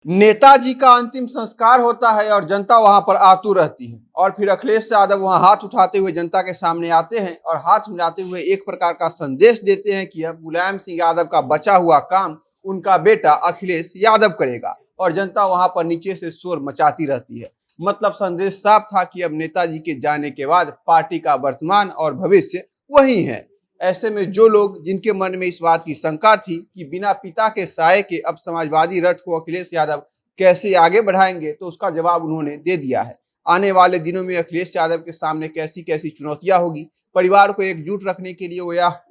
नेताजी का अंतिम संस्कार होता है और जनता वहां पर आतुर रहती है और फिर अखिलेश यादव वहां हाथ उठाते हुए जनता के सामने आते हैं और हाथ मिलाते हुए एक प्रकार का संदेश देते हैं कि अब मुलायम सिंह यादव का बचा हुआ काम उनका बेटा अखिलेश यादव करेगा और जनता वहां पर नीचे से शोर मचाती रहती है। मतलब संदेश साफ था कि अब नेताजी के जाने के बाद पार्टी का वर्तमान और भविष्य वही है। ऐसे में जो लोग जिनके मन में इस बात की शंका थी कि बिना पिता के साये के अब समाजवादी रथ को अखिलेश यादव कैसे आगे बढ़ाएंगे, तो उसका जवाब उन्होंने दे दिया है। आने वाले दिनों में अखिलेश यादव के सामने कैसी कैसी चुनौतियां होगी, परिवार को एकजुट रखने के लिए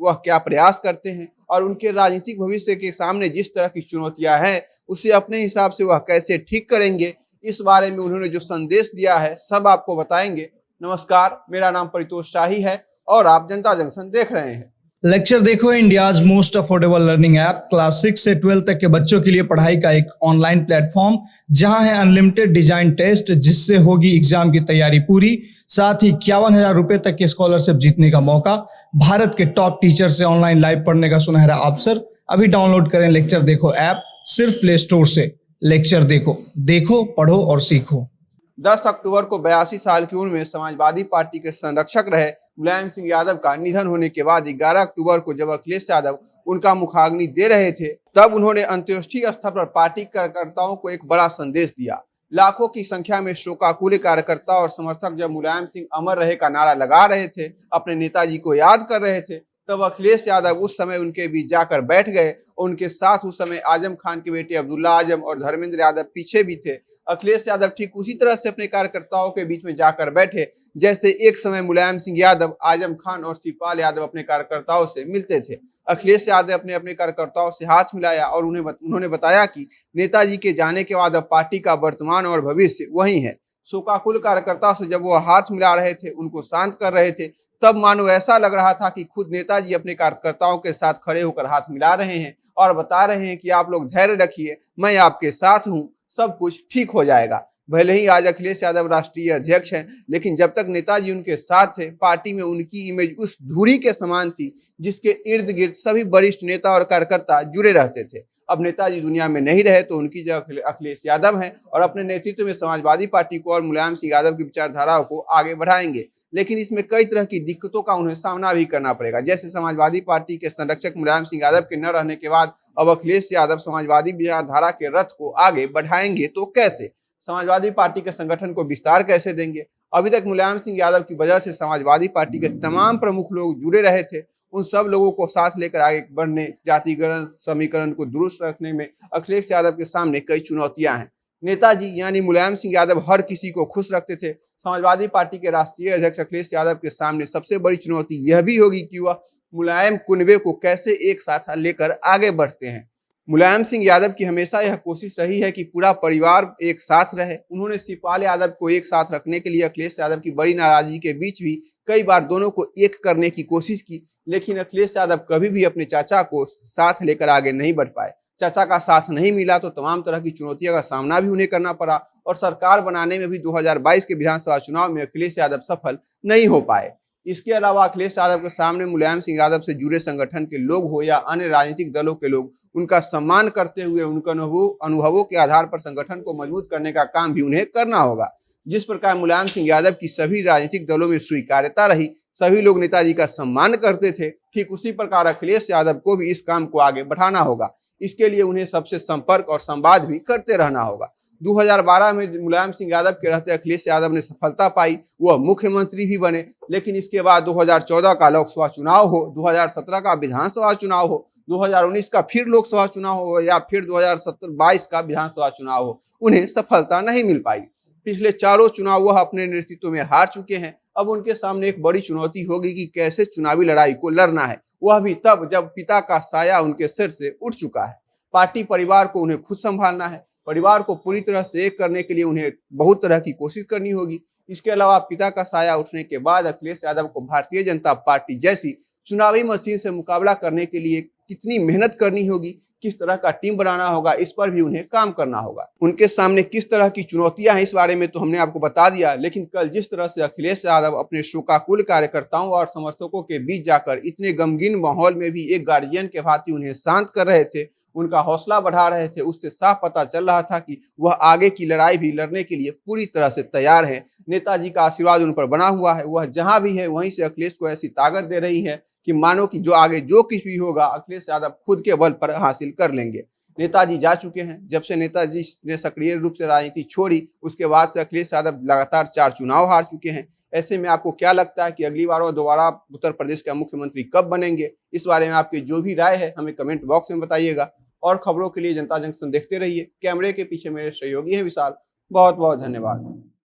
वह क्या प्रयास करते हैं और उनके राजनीतिक भविष्य के सामने जिस तरह की चुनौतियां हैं उसे अपने हिसाब से वह कैसे ठीक करेंगे, इस बारे में उन्होंने जो संदेश दिया है सब आपको बताएंगे। नमस्कार, मेरा नाम परितोष शाही है और आप जनता जंक्शन देख रहे हैं। लेक्चर देखो India's most affordable learning app class 6 से 12 तक के बच्चों के लिए पढ़ाई का एक ऑनलाइन प्लेटफॉर्म जहां है अनलिमिटेड डिजाइन टेस्ट जिससे होगी एग्जाम की तैयारी पूरी। साथ ही 51,000 रुपए तक की स्कॉलरशिप जीतने का मौका, भारत के टॉप टीचर से ऑनलाइन लाइव पढ़ने का सुनहरा अवसर। अभी डाउनलोड करें लेक्चर देखो ऐप सिर्फ प्ले स्टोर से। लेक्चर देखो, देखो, पढ़ो और सीखो। 10 अक्टूबर को 82 साल की उम्र में समाजवादी पार्टी के संरक्षक रहे मुलायम सिंह यादव का निधन होने के बाद 11 अक्टूबर को जब अखिलेश यादव उनका मुखाग्नि दे रहे थे, तब उन्होंने अंत्येष्टि स्थल पर पार्टी कार्यकर्ताओं को एक बड़ा संदेश दिया। लाखों की संख्या में शोकाकुल कार्यकर्ता और समर्थक जब मुलायम सिंह अमर रहे का नारा लगा रहे थे, अपने नेताजी को याद कर रहे थे, तब अखिलेश यादव उस समय उनके बीच जाकर बैठ गए। उनके साथ उस समय आजम खान के बेटे अब्दुल्ला आजम और धर्मेंद्र यादव पीछे भी थे। अखिलेश यादव ठीक उसी तरह से अपने कार्यकर्ताओं के बीच में जाकर बैठे जैसे एक समय मुलायम सिंह यादव, आजम खान और शिवपाल यादव अपने कार्यकर्ताओं से मिलते थे। अखिलेश यादव अपने अपने कार्यकर्ताओं से हाथ मिलाया और उन्होंने बताया कि नेताजी के जाने के बाद अब पार्टी का वर्तमान और भविष्य वही है। शोकाकुल कार्यकर्ताओं से जब वो हाथ मिला रहे थे, उनको शांत कर रहे थे, तब मानो ऐसा लग रहा था कि खुद नेताजी अपने कार्यकर्ताओं के साथ खड़े होकर हाथ मिला रहे हैं और बता रहे हैं कि आप लोग धैर्य रखिए, मैं आपके साथ हूं, सब कुछ ठीक हो जाएगा। भले ही आज अखिलेश यादव राष्ट्रीय अध्यक्ष हैं, लेकिन जब तक नेताजी उनके साथ थे, पार्टी में उनकी इमेज उस धुरी के समान थी जिसके इर्द गिर्द सभी वरिष्ठ नेता और कार्यकर्ता जुड़े रहते थे। अब नेताजी दुनिया में नहीं रहे तो उनकी जगह अखिलेश यादव हैं और अपने नेतृत्व में समाजवादी पार्टी को और मुलायम सिंह यादव की विचारधाराओं को आगे बढ़ाएंगे। लेकिन इसमें कई तरह की दिक्कतों का उन्हें सामना भी करना पड़ेगा। जैसे समाजवादी पार्टी के संरक्षक मुलायम सिंह यादव के न रहने के बाद अब अखिलेश यादव समाजवादी विचारधारा के रथ को आगे बढ़ाएंगे तो कैसे? समाजवादी पार्टी के संगठन को विस्तार कैसे देंगे? अभी तक मुलायम सिंह यादव की वजह से समाजवादी पार्टी के तमाम प्रमुख लोग जुड़े रहे थे, उन सब लोगों को साथ लेकर आगे बढ़ने, जातिगणना समीकरण को दुरुस्त रखने में अखिलेश यादव के सामने कई चुनौतियां हैं। नेताजी यानी मुलायम सिंह यादव हर किसी को खुश रखते थे। समाजवादी पार्टी के राष्ट्रीय अध्यक्ष अखिलेश यादव के सामने सबसे बड़ी चुनौती यह भी होगी कि वह मुलायम कुनबे को कैसे एक साथ लेकर आगे बढ़ते हैं। मुलायम सिंह यादव की हमेशा यह कोशिश रही है कि पूरा परिवार एक साथ रहे। उन्होंने शिवपाल यादव को एक साथ रखने के लिए अखिलेश यादव की बड़ी नाराजगी के बीच भी कई बार दोनों को एक करने की कोशिश की, लेकिन अखिलेश यादव कभी भी अपने चाचा को साथ लेकर आगे नहीं बढ़ पाए। चाचा का साथ नहीं मिला तो तमाम तरह की चुनौतियों का सामना भी उन्हें करना पड़ा और सरकार बनाने में भी 2022 के विधानसभा चुनाव में अखिलेश यादव सफल नहीं हो पाए। इसके अलावा अखिलेश यादव के सामने मुलायम सिंह यादव से जुड़े संगठन के लोग हो या अन्य राजनीतिक दलों के लोग, उनका सम्मान करते हुए उनके अनुभवों के आधार पर संगठन को मजबूत करने का काम भी उन्हें करना होगा। जिस प्रकार मुलायम सिंह यादव की सभी राजनीतिक दलों में स्वीकार्यता रही, सभी लोग नेताजी का सम्मान करते थे, ठीक उसी प्रकार अखिलेश यादव को भी इस काम को आगे बढ़ाना होगा। इसके लिए उन्हें सबसे संपर्क और संवाद भी करते रहना होगा। 2012 में मुलायम सिंह यादव के रहते अखिलेश यादव ने सफलता पाई, वह मुख्यमंत्री भी बने, लेकिन इसके बाद 2014 का लोकसभा चुनाव हो, 2017 का विधानसभा चुनाव हो, 2019 का फिर लोकसभा चुनाव हो या फिर 2022 का विधानसभा चुनाव हो, उन्हें सफलता नहीं मिल पाई। पिछले चारों चुनाव वह अपने नेतृत्व में हार चुके हैं। अब उनके सामने एक बड़ी चुनौती होगी कि कैसे चुनावी लड़ाई को लड़ना है, वह भी तब जब पिता का साया उनके सिर से उठ चुका है। पार्टी परिवार को उन्हें खुद संभालना है। परिवार को पूरी तरह से एक करने के लिए उन्हें बहुत तरह की कोशिश करनी होगी। इसके अलावा पिता का साया उठने के बाद अखिलेश यादव को भारतीय जनता पार्टी जैसी चुनावी मशीन से मुकाबला करने के लिए कितनी मेहनत करनी होगी, किस तरह का टीम बनाना होगा, इस पर भी उन्हें काम करना होगा। उनके सामने किस तरह की चुनौतियां हैं इस बारे में तो हमने आपको बता दिया, लेकिन कल जिस तरह से अखिलेश यादव अपने शोकाकुल कार्यकर्ताओं और समर्थकों के बीच जाकर इतने गमगीन माहौल में भी एक गार्जियन के भांति उन्हें शांत कर रहे थे, उनका हौसला बढ़ा रहे थे, उससे साफ पता चल रहा था कि वह आगे की लड़ाई भी लड़ने के लिए पूरी तरह से तैयार है। नेताजी का आशीर्वाद उन पर बना हुआ है, वह जहां भी है वहीं से अखिलेश को ऐसी ताकत दे रही है कि मानो कि जो आगे जो कुछ भी होगा अखिलेश यादव खुद के बल पर हासिल कर लेंगे। नेताजी जा चुके हैं। जब से नेताजी ने सक्रिय रूप से राजनीति छोड़ी, उसके बाद से अखिलेश यादव लगातार 4 चुनाव हार चुके हैं। ऐसे में आपको क्या लगता है कि अगली बार वो दोबारा उत्तर प्रदेश का मुख्यमंत्री कब बनेंगे? इस बारे में आपकी जो भी राय है हमें कमेंट बॉक्स में बताइएगा। और खबरों के लिए जनता जंक्शन देखते रहिए। कैमरे के पीछे मेरे सहयोगी हैं विशाल। बहुत बहुत धन्यवाद।